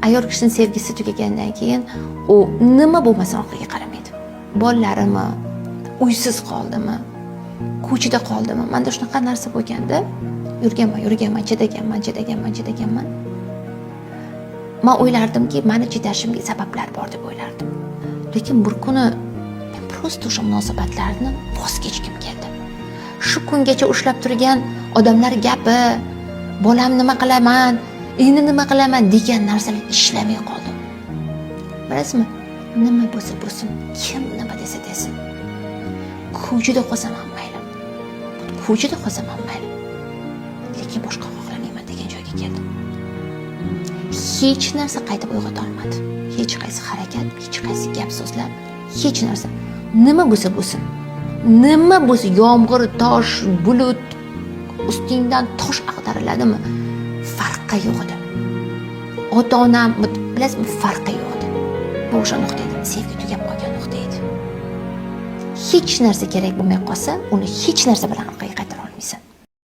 Ayol kishining sevgisi tugagandan keyin u nima bo'lmasin orqaga qaramaydi. Bolalarimi, uysiz qoldimi, ko'chada qoldimi? Menda shunaqa narsa bo'lganda, yurganman, chidaganman. Men o'ylardimki, meni chidashimga sabablar bor deb o'ylardim. Lekin bir kuni men prosta o'sha munosabatlarni voz kechgim keldi. Shu kungacha ushlab turgan odamlar gapi, bolam nima qilaman, endi nima qilaman degan narsalar ishlamay qoldi. Bilasizmi? Nima bo'lsa bo'lsin, kim nima desa desin. Ko'chada qolsam ham mayli. Ko'chada qolsam ham mayli. Lekin boshqa xohlamayman degan joyga keldim. Hech narsa qaytib uyg'ota olmadi. Hech qaysi harakat, hech qaysi gap so'zlar, hech narsa. Nima bo'lsa bo'lsin. Nima bo'lsa, yomg'ir, tosh, bulut ustingdan tosh ag'dariladimi? Farqi yo'q edi. Ota-onam, bilasizmi, farqi yo'q edi. Bu o'sha nuqta edi, sevgi tugab qolgan nuqta edi. Hech narsa kerak bo'lmay qolsa, uni hech narsa bilan orqaga qaytara